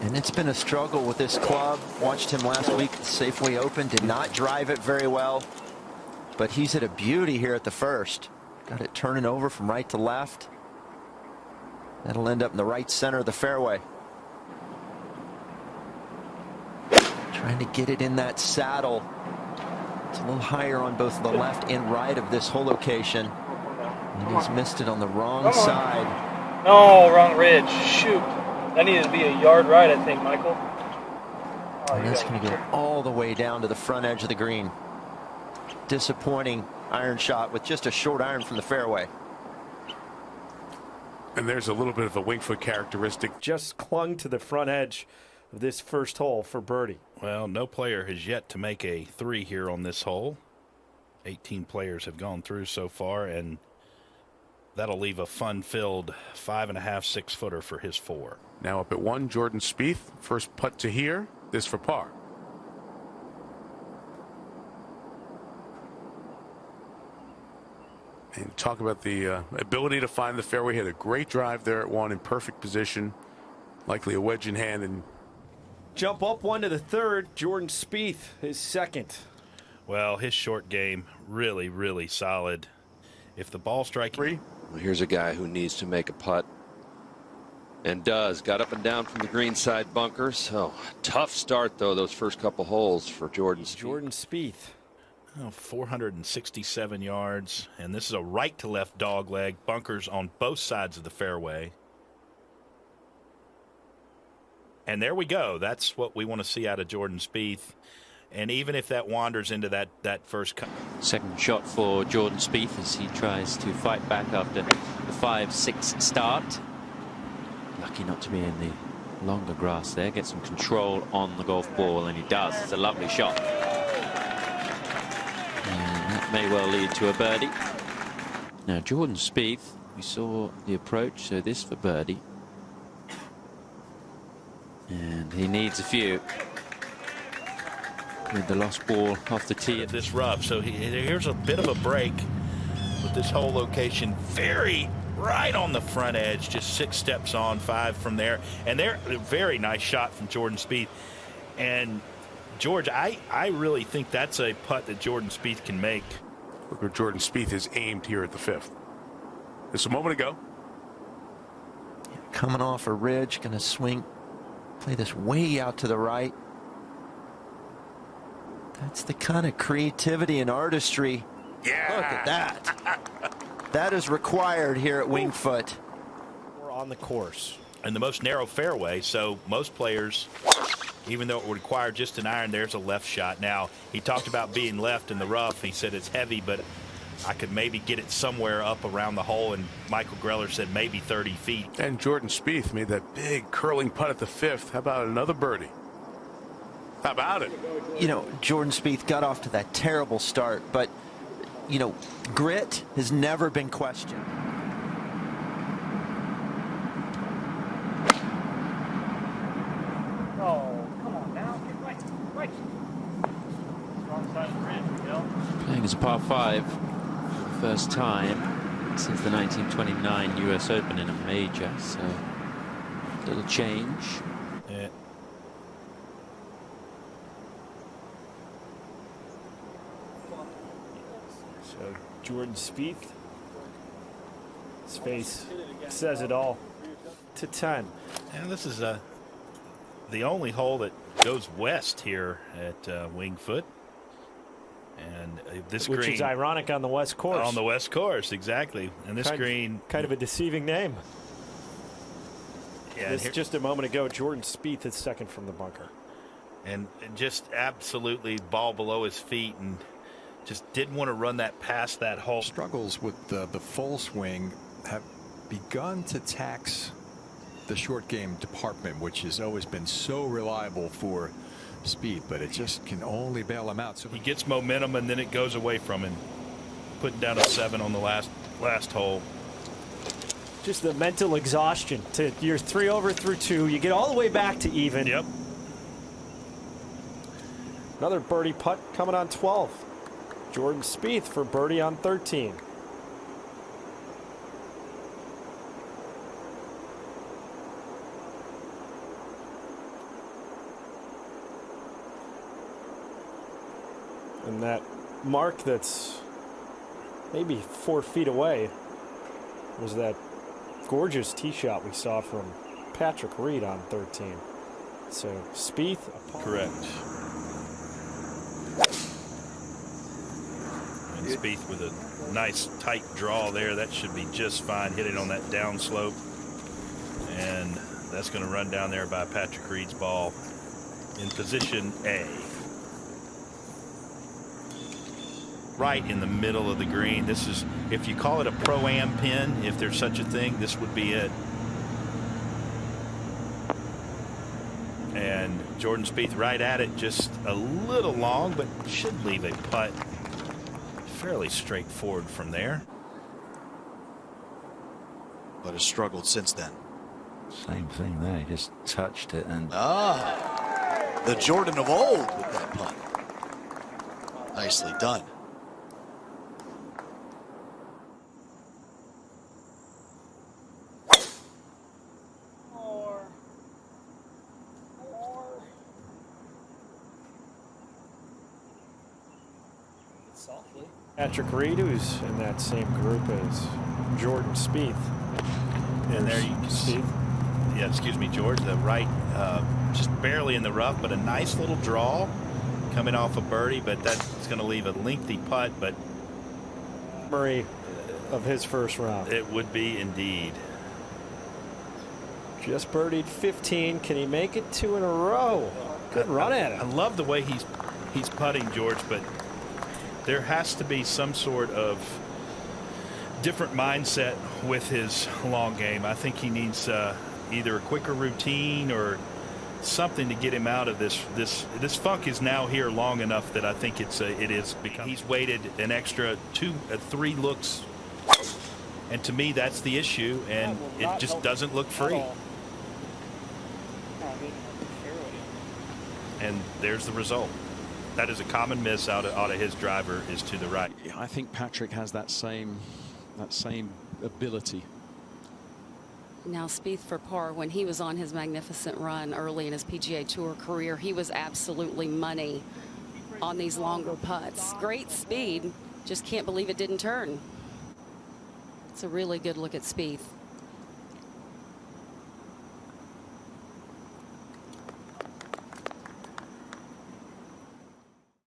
And it's been a struggle with this club. Watched him last week at the Safeway Open. Did not drive it very well. But he's at a beauty here at the first. Got it turning over from right to left. That'll end up in the right center of the fairway. Trying to get it in that saddle. It's a little higher on both the left and right of this hole location. And he's missed it on the wrong side. No, wrong ridge. Shoot. That needed to be a yard right, I think, Michael. Oh, and that's going to go all the way down to the front edge of the green. Disappointing iron shot with just a short iron from the fairway. And there's a little bit of a wing foot characteristic. Just clung to the front edge of this first hole for birdie. Well, no player has yet to make a 3 here on this hole. 18 players have gone through so far, and that'll leave a fun-filled 5.5, 6 footer for his 4. Now up at 1, Jordan Spieth. First putt to here. This for par. And talk about the ability to find the fairway. Had a great drive there at 1 in perfect position. Likely a wedge in hand. And jump up 1 to the third. Jordan Spieth, his second. Well, his short game really, really solid. If the ball striking. Well, here's a guy who needs to make a putt. And does. Got up and down from the green side bunkers. Oh, tough start, though, those first couple holes for Jordan Spieth. Jordan Spieth. Oh, 467 yards. And this is a right to left dog leg. Bunkers on both sides of the fairway. And there we go. That's what we want to see out of Jordan Spieth. And even if that wanders into that first cut. Second shot for Jordan Spieth as he tries to fight back after the 5-6 start. Lucky not to be in the longer grass there. Get some control on the golf ball, and he does. It's a lovely shot. And that may well lead to a birdie. Now Jordan Spieth, we saw the approach, so this for birdie. And he needs a few. With the lost ball off the tee. This rough, so here's a bit of a break with this whole location. Very right on the front edge, just 6 steps on, 5 from there. And there, a very nice shot from Jordan Spieth. And George, I really think that's a putt that Jordan Spieth can make. Look where Jordan Spieth is aimed here at the 5th. Just a moment ago. Coming off a ridge, going to swing, play this way out to the right. That's the kind of creativity and artistry. Yeah. Look at that. That is required here at Winged Foot. We're on the course. And the most narrow fairway, so most players, even though it would require just an iron, there's a left shot. Now, he talked about being left in the rough. He said it's heavy, but I could maybe get it somewhere up around the hole, and Michael Greller said maybe 30 feet. And Jordan Spieth made that big curling putt at the 5th. How about another birdie? How about it? You know, Jordan Spieth got off to that terrible start, but, you know, grit has never been questioned. Oh, come on now. Get right. Wrong side of the ridge, Miguel. Playing as a par 5 for the first time since the 1929 US Open in a major, so a little change. Yeah. So Jordan Spieth, his face says it all. To 10. And this is the only hole that goes west here at Winged Foot. And this Which green, is ironic on the West Course. On the West Course, exactly. And this green, kind of a deceiving name. Yeah, this just a moment ago, Jordan Spieth is second from the bunker. And just absolutely ball below his feet, and just didn't want to run that past that hole. Struggles with the full swing have begun to tax the short game department, which has always been so reliable for Spieth, but it just can only bail him out. So he gets momentum, and then it goes away from him. Putting down a 7 on the last hole. Just the mental exhaustion. You're 3 over through 2. You get all the way back to even. Yep. Another birdie putt coming on 12. Jordan Spieth for birdie on 13. And that mark that's maybe 4 feet away was that gorgeous tee shot we saw from Patrick Reed on 13. So Spieth. Correct. And Spieth with a nice tight draw there. That should be just fine. Hit it on that downslope. And that's going to run down there by Patrick Reed's ball in position A. Right in the middle of the green. This is, if you call it a pro-am pin, if there's such a thing, this would be it. And Jordan Spieth right at it, just a little long, but should leave a putt fairly straightforward from there. But has struggled since then. Same thing there, he just touched it and the Jordan of old with that putt. Nicely done. Patrick Reed, who's in that same group as Jordan Spieth. And there you can see, yeah, excuse me, George, the right, just barely in the rough, but a nice little draw coming off a birdie, but that's going to leave a lengthy putt, but Murray of his first round. It would be indeed. Just birdied 15. Can he make it 2 in a row? Good run at it. I love the way he's putting, George, but there has to be some sort of different mindset with his long game. I think he needs either a quicker routine or something to get him out of this funk is now here long enough that I think it is because he's waited an extra 3 looks, and to me that's the issue, and it just doesn't look free. And there's the result. That is a common miss out of his driver, is to the right. Yeah, I think Patrick has that same ability. Now Spieth for par, when he was on his magnificent run early in his PGA Tour career, he was absolutely money on these longer putts. Great speed, just can't believe it didn't turn. It's a really good look at Spieth.